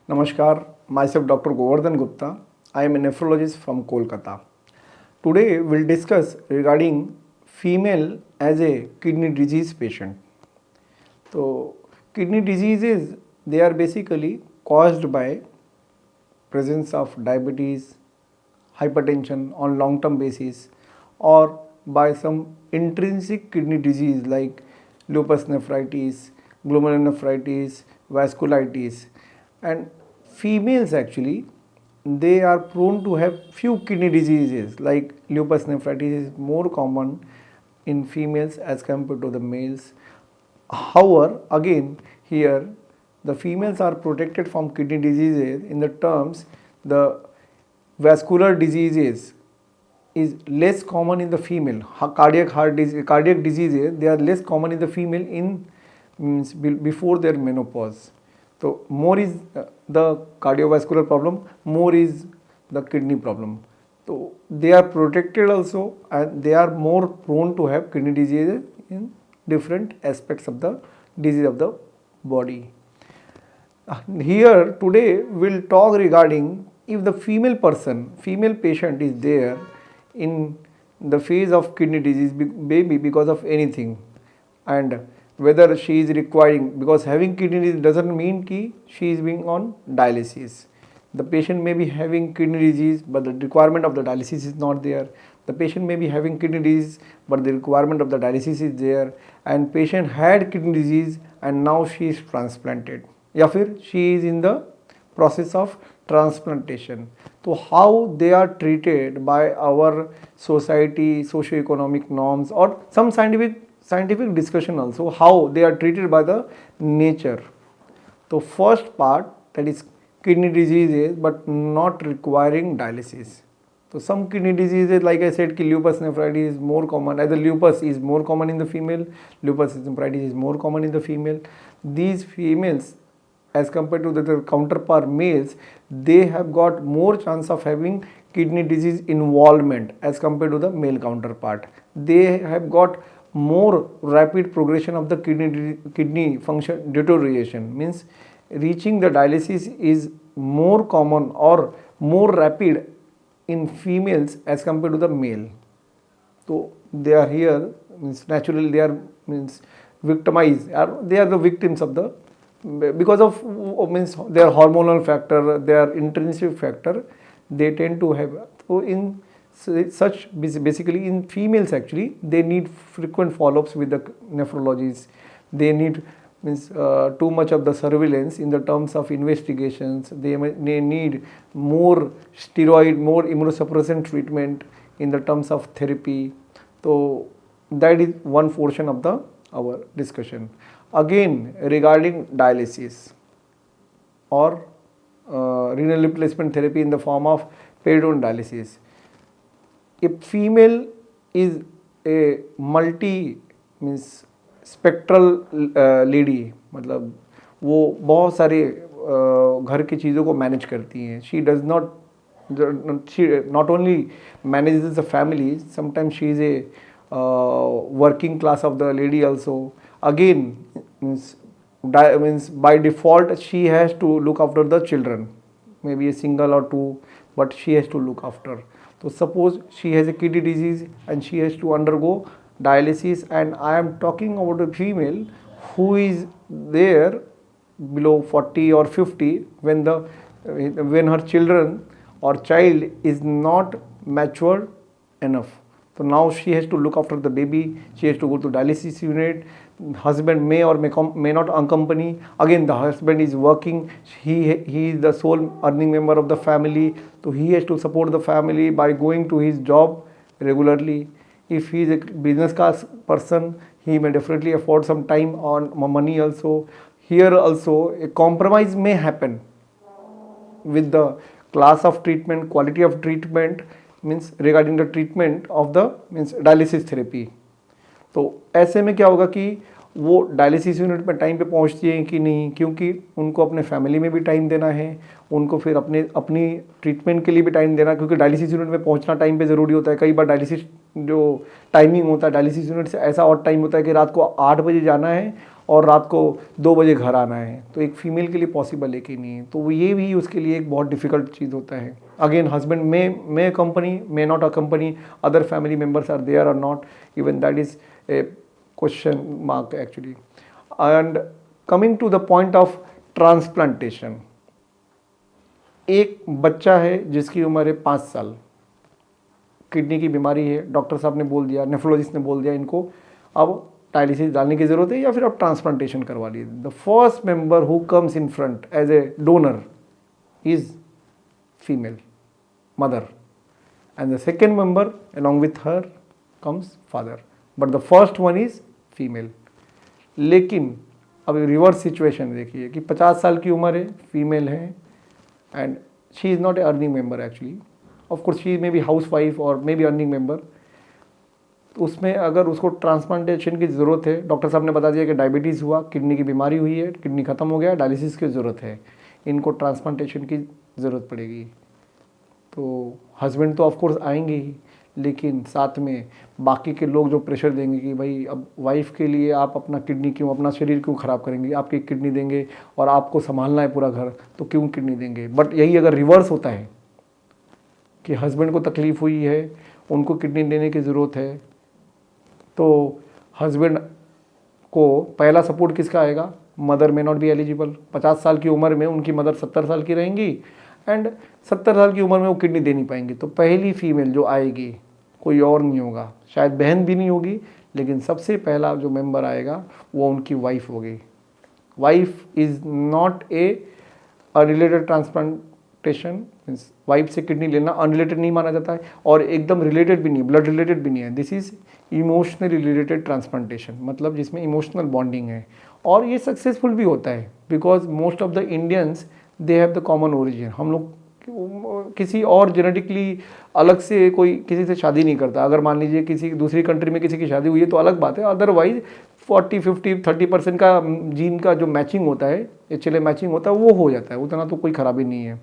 Namaskar, myself Dr. Govardhan Gupta. I am a nephrologist from Kolkata. Today we'll discuss regarding female as a kidney disease patient. So kidney diseases, they are basically caused by presence of diabetes, hypertension on long term basis, or by some intrinsic kidney disease like lupus nephritis, glomerulonephritis, vasculitis. And females actually, they are prone to have few kidney diseases like lupus nephritis is more common in females as compared to the males. However, again here the females are protected from kidney diseases in the terms the vascular diseases is less common in the female. Cardiac diseases, they are less common in the female in means before their menopause. So more is the cardiovascular problem, more is the kidney problem. So they are protected also, and they are more prone to have kidney diseases in different aspects of the disease of the body. Here today we'll talk regarding if the female patient is there in the phase of kidney disease, maybe because of anything, and whether she is requiring, because having kidney disease doesn't mean ki she is being on dialysis. The patient may be having kidney disease but the requirement of the dialysis is not there. The patient may be having kidney disease but the requirement of the dialysis is there, and patient had kidney disease and now she is transplanted, या फिर she is in the process of transplantation. So how they are treated by our society, socio-economic norms, or some scientific discussion also, how they are treated by the nature. So first part, that is kidney diseases but not requiring dialysis. So some kidney diseases, like I said, lupus nephritis is more common. Either lupus is more common in the female, lupus nephritis is more common in the female. These females, as compared to the counterpart males, they have got more chance of having kidney disease involvement as compared to the male counterpart. They have got more rapid progression of the kidney function deterioration, means reaching the dialysis is more common or more rapid in females as compared to the male. So they are here, means naturally they are means victimized, they are the victims of the, because of means their hormonal factor, their intrinsic factor, they tend to have. So in such, basically in females actually, they need frequent follow-ups with the nephrologists. They need means too much of the surveillance in the terms of investigations. They need more steroid, more immunosuppressant treatment in the terms of therapy. So that is one portion of the our discussion. Again, regarding dialysis or renal replacement therapy in the form of peridone dialysis. A female is a multi means spectral lady, मतलब वो बहुत सारे घर की चीज़ों को manage करती हैं. She does not only manages the family, sometimes she is a working class of the lady also. Again, means by default she has to look after the children, maybe a single or two, but she has to look after. So suppose she has a kidney disease and she has to undergo dialysis, and I am talking about a female who is there below 40 or 50 when her children or child is not matured enough. So now she has to look after the baby, she has to go to dialysis unit. Husband may or may not accompany. Again, the husband is working, he is the sole earning member of the family, so he has to support the family by going to his job regularly. If he is a business class person, he may definitely afford some time on money also. Here also a compromise may happen with the class of treatment, quality of treatment, means regarding the treatment of the means dialysis therapy. तो ऐसे में क्या होगा कि वो dialysis unit पर time पे पहुंचती हैं कि नहीं, क्योंकि उनको अपने फैमिली में भी टाइम देना है, उनको फिर अपनी ट्रीटमेंट के लिए भी टाइम देना, क्योंकि डायलिसिस यूनिट में पहुंचना टाइम पे ज़रूरी होता है. कई बार डायलिसिस जो टाइमिंग होता है डायलिसिस यूनिट से ऐसा और टाइम होता है कि रात को 8 बजे जाना है और रात को 2 बजे घर आना है, तो एक फीमेल के लिए पॉसिबल है कि नहीं है। तो ये भी उसके लिए एक बहुत डिफ़िकल्ट चीज़ होता है। Again husband may company, may not a company, other family members are there or not, even that is a question mark actually. And coming to the point of transplantation, एक बच्चा है जिसकी उम्र है 5 साल, किडनी की बीमारी है, डॉक्टर साहब ने बोल दिया, नेफ्रोलॉजिस्ट ने बोल दिया इनको अब डायलिसिस डालने की ज़रूरत है या फिर अब ट्रांसप्लांटेशन करवा लीजिए। The first member who comes in front as a donor is female mother, and the second member along with her comes father, but the first one is female। लेकिन अब रिवर्स सिचुएशन देखिए कि 50 साल की उम्र है, फीमेल है, and she is not a earning member actually, of course she may be house wife और मे बी अर्निंग मेंबर। तो उसमें अगर उसको ट्रांसप्लांटेशन की ज़रूरत है, डॉक्टर साहब ने बता दिया कि डायबिटीज़ हुआ, किडनी की बीमारी हुई है, किडनी ख़त्म हो गया, डायलिसिस की ज़रूरत है, इनको ट्रांसप्लांटेशन की ज़रूरत पड़ेगी। तो हस्बैंड तो ऑफ कोर्स आएंगे ही, लेकिन साथ में बाकी के लोग जो प्रेशर देंगे कि भाई अब वाइफ के लिए आप अपना किडनी क्यों, अपना शरीर क्यों ख़राब करेंगे, आपकी किडनी देंगे और आपको संभालना है पूरा घर, तो क्यों किडनी देंगे। बट यही अगर रिवर्स होता है कि हस्बैंड को तकलीफ़ हुई है, उनको किडनी देने की ज़रूरत है, तो हस्बैंड को पहला सपोर्ट किसका आएगा, मदर में नॉट बी एलिजिबल। 50 साल की उम्र में उनकी मदर 70 साल की रहेंगी एंड 70 साल की उम्र में वो किडनी दे नहीं पाएंगी। तो पहली फीमेल जो आएगी कोई और नहीं होगा, शायद बहन भी नहीं होगी, लेकिन सबसे पहला जो मेंबर आएगा वो उनकी वाइफ होगी। Wife is not a related transplantation, means wife से किडनी लेना अनरिलेटेड नहीं माना जाता है और एकदम रिलेटेड भी नहीं, ब्लड रिलेटेड भी नहीं है। This is emotionally related transplantation, मतलब जिसमें इमोशनल बॉन्डिंग है, और ये सक्सेसफुल भी होता है because most of the Indians they have the common origin. हम लोग किसी और जेनेटिकली अलग से कोई किसी से शादी नहीं करता। अगर मान लीजिए किसी दूसरी कंट्री में किसी की शादी हुई है तो अलग बात है, अदरवाइज 40-50-30% का जीन का जो मैचिंग होता है, एक्चुअली मैचिंग होता है, वो हो जाता है, उतना तो कोई खराबी नहीं है।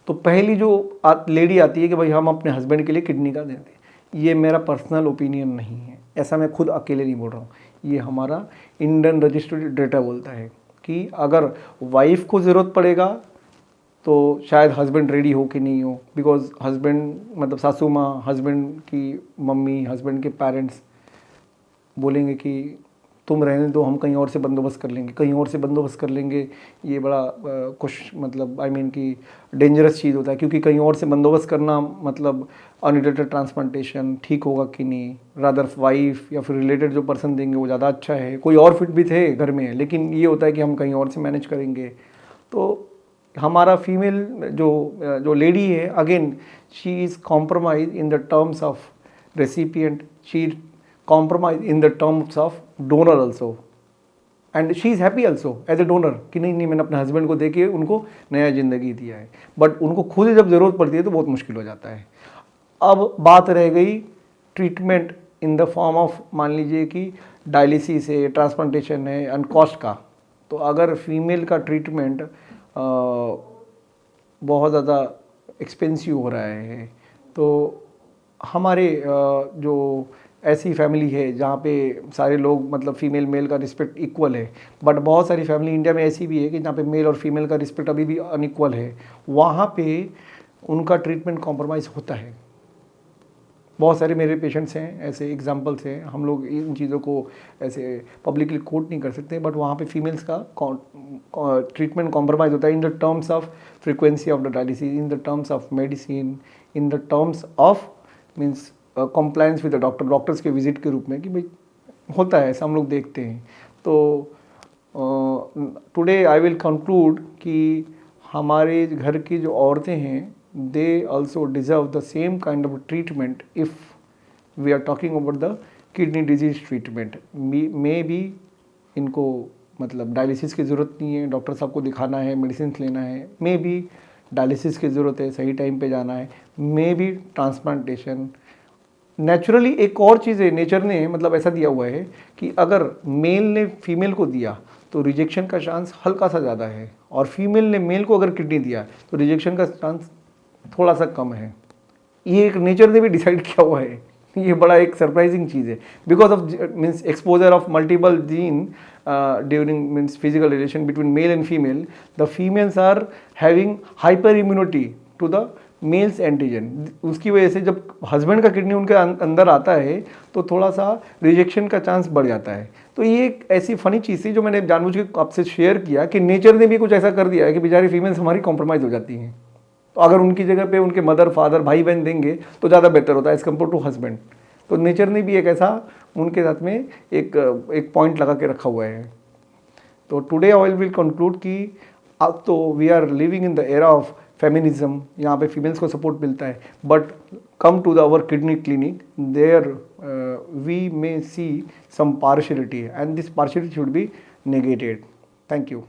तो पहली जो लेडी आती है कि भाई हम अपने हस्बैंड के लिए किडनी का देते हैं, ये मेरा पर्सनल ओपिनियन नहीं है, ऐसा मैं खुद अकेले नहीं बोल रहा हूँ, ये हमारा इंडियन रजिस्टर्ड डेटा बोलता है कि अगर वाइफ को ज़रूरत पड़ेगा तो शायद हस्बैंड रेडी हो कि नहीं हो, बिकॉज हस्बैंड मतलब सासू माँ, हस्बैंड की मम्मी, हस्बैंड के पेरेंट्स बोलेंगे कि तुम रहने दो, हम कहीं और से बंदोबस्त कर लेंगे, कहीं और से बंदोबस्त कर लेंगे। ये बड़ा कुछ मतलब आई मीन कि डेंजरस चीज़ होता है, क्योंकि कहीं और से बंदोबस्त करना मतलब अनरिलेटेड ट्रांसप्लांटेशन ठीक होगा कि नहीं, रादर वाइफ या फिर रिलेटेड जो पर्सन देंगे वो ज़्यादा अच्छा है। कोई और फिट भी थे घर में, लेकिन ये होता है कि हम कहीं और से मैनेज करेंगे। तो हमारा फीमेल जो लेडी है, again she is compromise in the terms of recipient, she compromise in the terms of donor also, and she is happy also as a donor कि नहीं मैंने अपने हस्बैंड को देके उनको नया ज़िंदगी दिया है। बट उनको खुद जब ज़रूरत पड़ती है तो बहुत मुश्किल हो जाता है। अब बात रह गई treatment in the form of, मान लीजिए कि डायलिसिस है, ट्रांसप्लांटेशन है, एंड कॉस्ट का। तो अगर फीमेल का ट्रीटमेंट बहुत ज़्यादा एक्सपेंसिव हो रहा है, तो हमारे जो ऐसी फैमिली है जहाँ पे सारे लोग मतलब फ़ीमेल मेल का रिस्पेक्ट इक्वल है, बट बहुत सारी फैमिली इंडिया में ऐसी भी है कि जहाँ पे मेल और फीमेल का रिस्पेक्ट अभी भी अनइक्वल है, वहाँ पे उनका ट्रीटमेंट कॉम्प्रोमाइज़ होता है। बहुत सारे मेरे पेशेंट्स हैं, ऐसे एग्जांपल्स हैं। हम लोग इन चीज़ों को ऐसे पब्लिकली कोट नहीं कर सकते, बट वहाँ पे फीमेल्स का ट्रीटमेंट कॉम्प्रोमाइज़ होता है in the terms of frequency of the dialysis, in the terms of medicine, in the terms of means compliance with the doctors के विजिट के रूप में, कि भाई होता है ऐसा, हम लोग देखते हैं। तो टुडे आई विल कंक्लूड कि हमारे घर की जो औरतें हैं, they also deserve the same kind of treatment if we are talking about the kidney disease treatment. Maybe बी इनको मतलब डायलिसिस की ज़रूरत नहीं है, डॉक्टर साहब को दिखाना है, मेडिसिन लेना है, मे बी डायलिसिस की ज़रूरत है, सही टाइम पे जाना है, मे बी ट्रांसप्लांटेशन। नेचुरली एक और चीज़ है, नेचर ने मतलब ऐसा दिया हुआ है कि अगर मेल ने फीमेल को दिया तो रिजेक्शन का चांस हल्का सा ज़्यादा है, और फीमेल ने मेल को अगर किडनी दिया तो रिजेक्शन का चांस थोड़ा सा कम है। ये एक नेचर ने भी डिसाइड किया हुआ है, ये बड़ा एक सरप्राइजिंग चीज़ है, because of means exposure of multiple gene during means physical relation between male and female, the females are having hyper immunity to the males antigen. उसकी वजह से जब हस्बैंड का किडनी उनके अंदर आता है तो थोड़ा सा रिजेक्शन का चांस बढ़ जाता है। तो ये एक ऐसी फनी चीज़ थी जो मैंने जानबूझ के आपसे शेयर किया कि नेचर ने भी कुछ ऐसा कर दिया है कि बेचारी फीमेल्स हमारी कॉम्प्रोमाइज़ हो जाती हैं। तो अगर उनकी जगह पे उनके मदर फादर भाई बहन देंगे तो ज़्यादा बेहतर होता है एज़ कम्पेयर टू हस्बैंड। तो नेचर ने भी एक ऐसा उनके साथ में एक पॉइंट लगा के रखा हुआ है। तो टुडे आई विल कंक्लूड कि अब तो we are living in the era of feminism, यहाँ पे फीमेल्स को सपोर्ट मिलता है, but come to our kidney clinic, there we may see some partiality, and this partiality should be negated. Thank you.